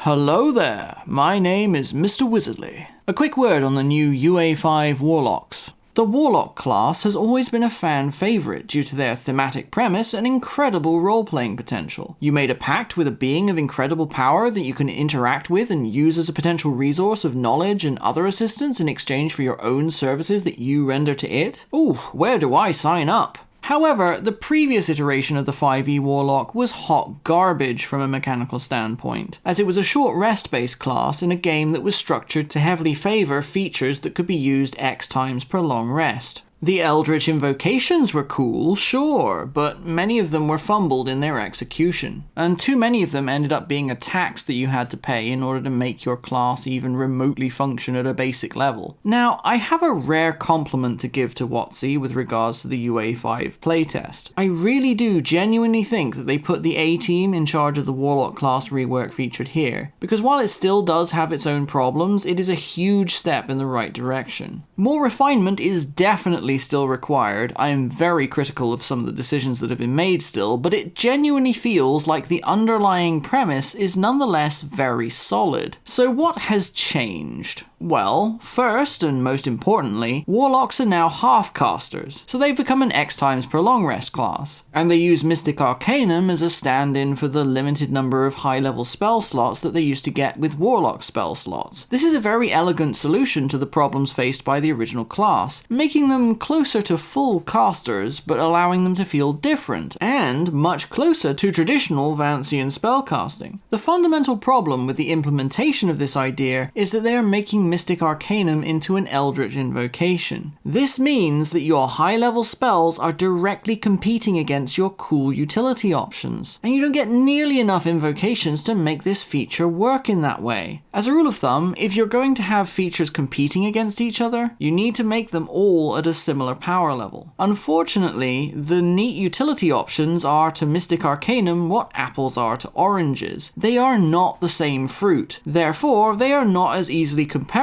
Hello there, my name is Mr. Wizardly. A quick word on the new UA5 Warlocks. The Warlock class has always been a fan favourite due to their thematic premise and incredible role-playing potential. You made a pact with a being of incredible power that you can interact with and use as a potential resource of knowledge and other assistance in exchange for your own services that you render to it? Ooh, where do I sign up? However, the previous iteration of the 5e Warlock was hot garbage from a mechanical standpoint, as it was a short rest-based class in a game that was structured to heavily favour features that could be used X times per long rest. The Eldritch invocations were cool, sure, but many of them were fumbled in their execution, and too many of them ended up being a tax that you had to pay in order to make your class even remotely function at a basic level. Now, I have a rare compliment to give to WotC with regards to the UA5 playtest. I really do genuinely think that they put the A-team in charge of the Warlock class rework featured here, because while it still does have its own problems, it is a huge step in the right direction. More refinement is definitely still required. I am very critical of some of the decisions that have been made still, but it genuinely feels like the underlying premise is nonetheless very solid. So what has changed? Well, first and most importantly, Warlocks are now half-casters, so they've become an X times per long rest class, and they use Mystic Arcanum as a stand-in for the limited number of high-level spell slots that they used to get with Warlock spell slots. This is a very elegant solution to the problems faced by the original class, making them closer to full casters, but allowing them to feel different, and much closer to traditional Vancian spellcasting. The fundamental problem with the implementation of this idea is that they are making Mystic Arcanum into an Eldritch invocation. This means that your high-level spells are directly competing against your cool utility options, and you don't get nearly enough invocations to make this feature work in that way. As a rule of thumb, if you're going to have features competing against each other, you need to make them all at a similar power level. Unfortunately, the neat utility options are to Mystic Arcanum what apples are to oranges. They are not the same fruit, therefore they are not as easily comparable,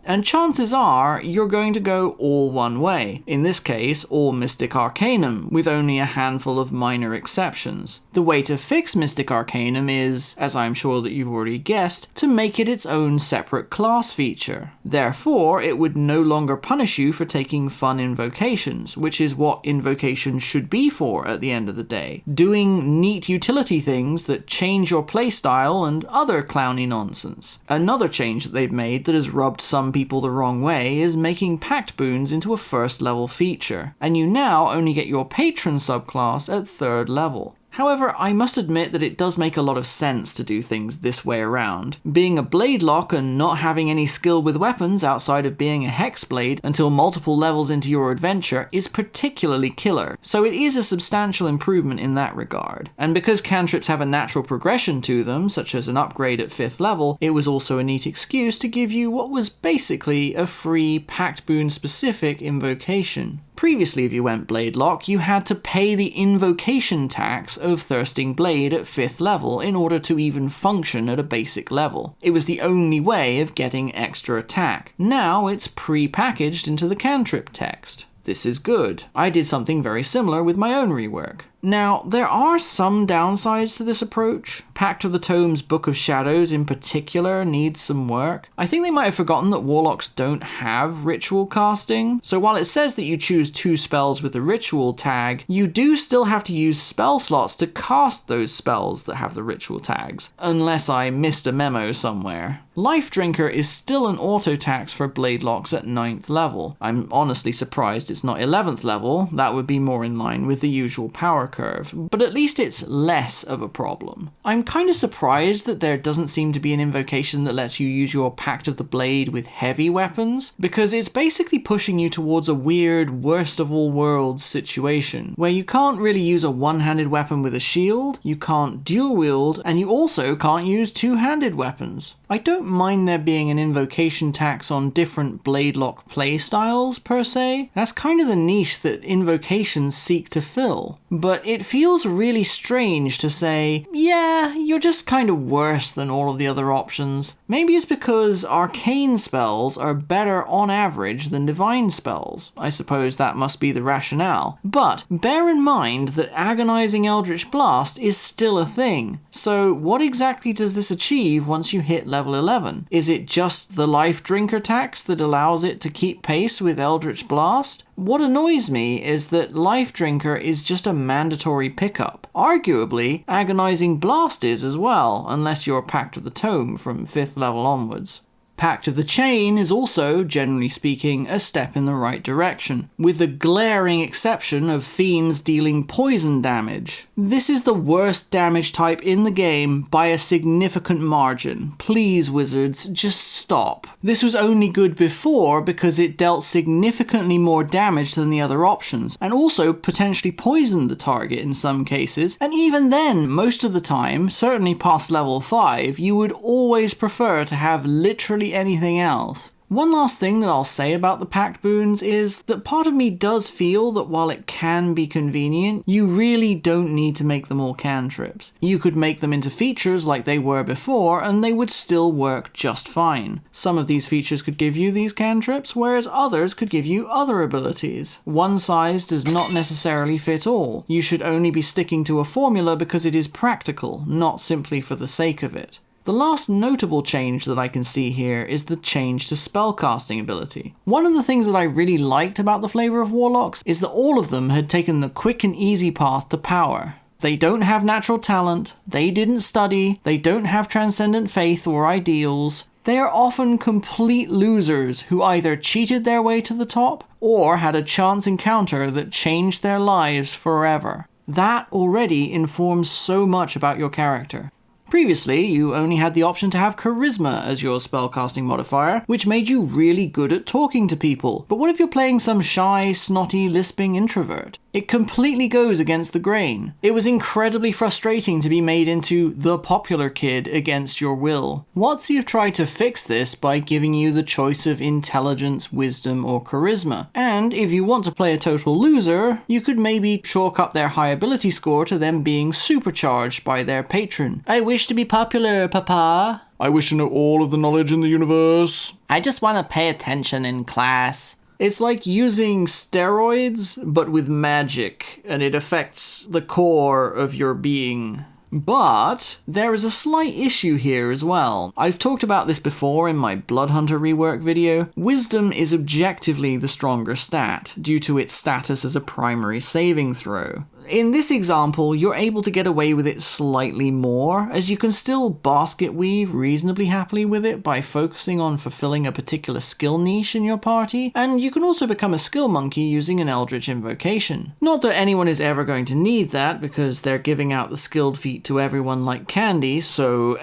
and chances are you're going to go all one way. In this case, all Mystic Arcanum, with only a handful of minor exceptions. The way to fix Mystic Arcanum is, as I'm sure that you've already guessed, to make it its own separate class feature. Therefore, it would no longer punish you for taking fun invocations, which is what invocations should be for at the end of the day. Doing neat utility things that change your playstyle and other clowny nonsense. Another change that they've made that has rubbed some people the wrong way is making Pact Boons into a first level feature, and you now only get your patron subclass at third level. However, I must admit that it does make a lot of sense to do things this way around. Being a Bladelock and not having any skill with weapons outside of being a Hexblade until multiple levels into your adventure is particularly killer, so it is a substantial improvement in that regard. And because cantrips have a natural progression to them, such as an upgrade at 5th level, it was also a neat excuse to give you what was basically a free Pact Boon specific invocation. Previously, if you went Bladelock, you had to pay the invocation tax of Thirsting Blade at 5th level in order to even function at a basic level. It was the only way of getting extra attack. Now it's pre-packaged into the cantrip text. This is good. I did something very similar with my own rework. Now, there are some downsides to this approach. Pact of the Tome's Book of Shadows in particular needs some work. I think they might have forgotten that Warlocks don't have ritual casting, so while it says that you choose 2 spells with the ritual tag, you do still have to use spell slots to cast those spells that have the ritual tags, unless I missed a memo somewhere. Life Drinker is still an auto tax for Bladelocks at 9th level. I'm honestly surprised it's not 11th level, that would be more in line with the usual power curve, but at least it's less of a problem. I'm kind of surprised that there doesn't seem to be an invocation that lets you use your Pact of the Blade with heavy weapons, because it's basically pushing you towards a weird worst of all worlds situation, where you can't really use a one-handed weapon with a shield, you can't dual wield, and you also can't use two-handed weapons. I don't mind there being an invocation tax on different Bladelock playstyles per se. That's kind of the niche that invocations seek to fill. But but it feels really strange to say, yeah, you're just kind of worse than all of the other options. Maybe it's because arcane spells are better on average than divine spells. I suppose that must be the rationale. But bear in mind that agonizing Eldritch Blast is still a thing. So what exactly does this achieve once you hit level 11? Is it just the Life Drinker tax that allows it to keep pace with Eldritch Blast? What annoys me is that Life Drinker is just a mandatory pickup. Arguably, Agonizing Blast is as well, unless you're Pact of the Tome from 5th level onwards. Pact of the Chain is also, generally speaking, a step in the right direction, with the glaring exception of fiends dealing poison damage. This is the worst damage type in the game by a significant margin. Please, Wizards, just stop. This was only good before because it dealt significantly more damage than the other options, and also potentially poisoned the target in some cases, and even then, most of the time, certainly past level 5, you would always prefer to have literally anything else. One last thing that I'll say about the Pact Boons is that part of me does feel that while it can be convenient, you really don't need to make them all cantrips. You could make them into features like they were before, and they would still work just fine. Some of these features could give you these cantrips, whereas others could give you other abilities. One size does not necessarily fit all. You should only be sticking to a formula because it is practical, not simply for the sake of it. The last notable change that I can see here is the change to spellcasting ability. One of the things that I really liked about the flavor of Warlocks is that all of them had taken the quick and easy path to power. They don't have natural talent, they didn't study, they don't have transcendent faith or ideals. They are often complete losers who either cheated their way to the top or had a chance encounter that changed their lives forever. That already informs so much about your character. Previously, you only had the option to have Charisma as your spellcasting modifier, which made you really good at talking to people. But what if you're playing some shy, snotty, lisping introvert? It completely goes against the grain. It was incredibly frustrating to be made into the popular kid against your will. WotC have tried to fix this by giving you the choice of intelligence, wisdom, or charisma. And if you want to play a total loser, you could maybe chalk up their high ability score to them being supercharged by their patron. I wish to be popular, Papa. I wish to know all of the knowledge in the universe. I just want to pay attention in class. It's like using steroids, but with magic, and it affects the core of your being. But there is a slight issue here as well. I've talked about this before in my Bloodhunter rework video. Wisdom is objectively the stronger stat, due to its status as a primary saving throw. In this example, you're able to get away with it slightly more, as you can still basket weave reasonably happily with it by focusing on fulfilling a particular skill niche in your party, and you can also become a skill monkey using an Eldritch Invocation. Not that anyone is ever going to need that, because they're giving out the skilled feat to everyone like candy, so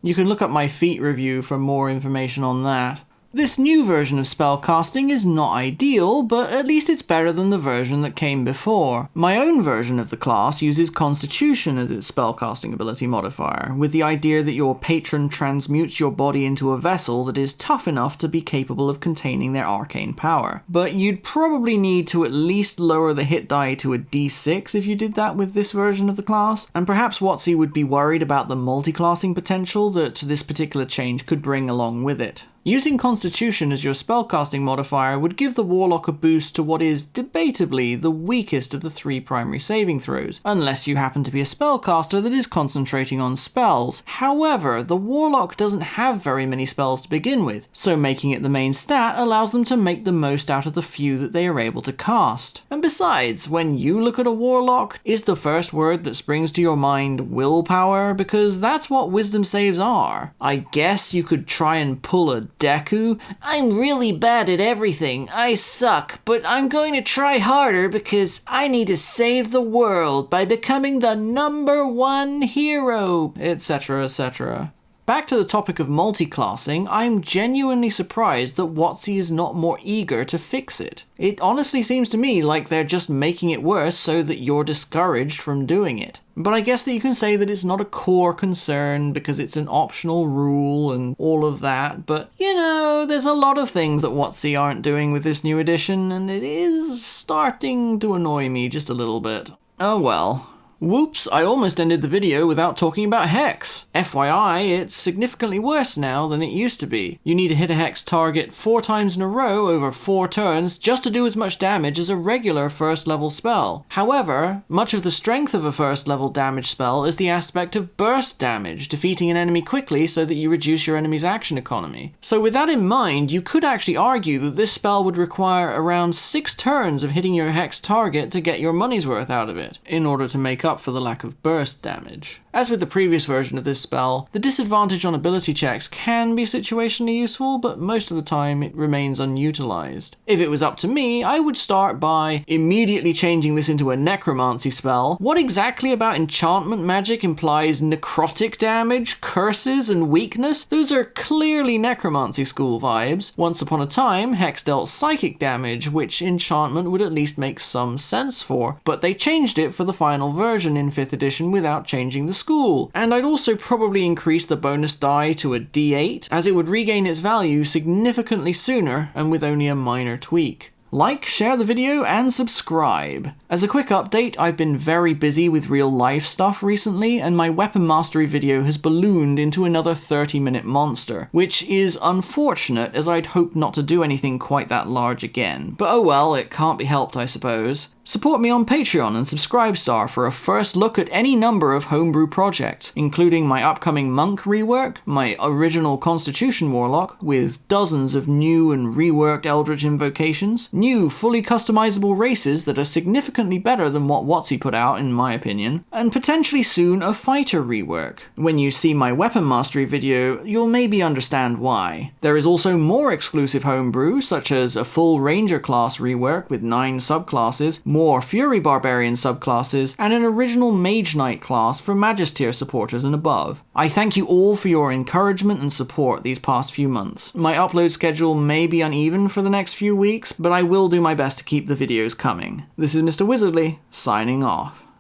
You can look up my feat review for more information on that. This new version of spellcasting is not ideal, but at least it's better than the version that came before. My own version of the class uses Constitution as its spellcasting ability modifier, with the idea that your patron transmutes your body into a vessel that is tough enough to be capable of containing their arcane power. But you'd probably need to at least lower the hit die to a d6 if you did that with this version of the class, and perhaps WotC would be worried about the multiclassing potential that this particular change could bring along with it. Using Constitution as your spellcasting modifier would give the Warlock a boost to what is, debatably, the weakest of the 3 primary saving throws, unless you happen to be a spellcaster that is concentrating on spells. However, the Warlock doesn't have very many spells to begin with, so making it the main stat allows them to make the most out of the few that they are able to cast. And besides, when you look at a Warlock, is the first word that springs to your mind willpower? Because that's what wisdom saves are. I guess you could try and pull a Deku. I'm really bad at everything. I suck, but I'm going to try harder because I need to save the world by becoming the #1 hero, etc., etc. Back to the topic of multiclassing, I'm genuinely surprised that WotC is not more eager to fix it. It honestly seems to me like they're just making it worse so that you're discouraged from doing it. But I guess that you can say that it's not a core concern because it's an optional rule and all of that, but you know, there's a lot of things that WotC aren't doing with this new edition, and it is starting to annoy me just a little bit. Oh well. Whoops, I almost ended the video without talking about Hex. FYI, it's significantly worse now than it used to be. You need to hit a Hex target 4 times in a row over 4 turns just to do as much damage as a regular first level spell. However, much of the strength of a first level damage spell is the aspect of burst damage, defeating an enemy quickly so that you reduce your enemy's action economy. So with that in mind, you could actually argue that this spell would require around 6 turns of hitting your Hex target to get your money's worth out of it, in order to make up for the lack of burst damage. As with the previous version of this spell, the disadvantage on ability checks can be situationally useful, but most of the time it remains unutilized. If it was up to me, I would start by immediately changing this into a necromancy spell. What exactly about enchantment magic implies necrotic damage, curses, and weakness? Those are clearly necromancy school vibes. Once upon a time, Hex dealt psychic damage, which enchantment would at least make some sense for, but they changed it for the final version in 5th edition without changing the school. And I'd also probably increase the bonus die to a D8, as it would regain its value significantly sooner and with only a minor tweak. Like, share the video, and subscribe. As a quick update, I've been very busy with real life stuff recently, and my weapon mastery video has ballooned into another 30-minute monster, which is unfortunate as I'd hoped not to do anything quite that large again. But oh well, it can't be helped, I suppose. Support me on Patreon and Subscribestar for a first look at any number of homebrew projects, including my upcoming Monk rework, my original Constitution Warlock, with dozens of new and reworked Eldritch invocations, new fully customizable races that are significantly better than what WotC put out in my opinion, and potentially soon a fighter rework. When you see my weapon mastery video, you'll maybe understand why. There is also more exclusive homebrew, such as a full Ranger class rework with 9 subclasses, more Fury Barbarian subclasses, and an original Mage Knight class for Magisteer supporters and above. I thank you all for your encouragement and support these past few months. My upload schedule may be uneven for the next few weeks, but I will do my best to keep the videos coming. This is Mr. Wizardly, signing off.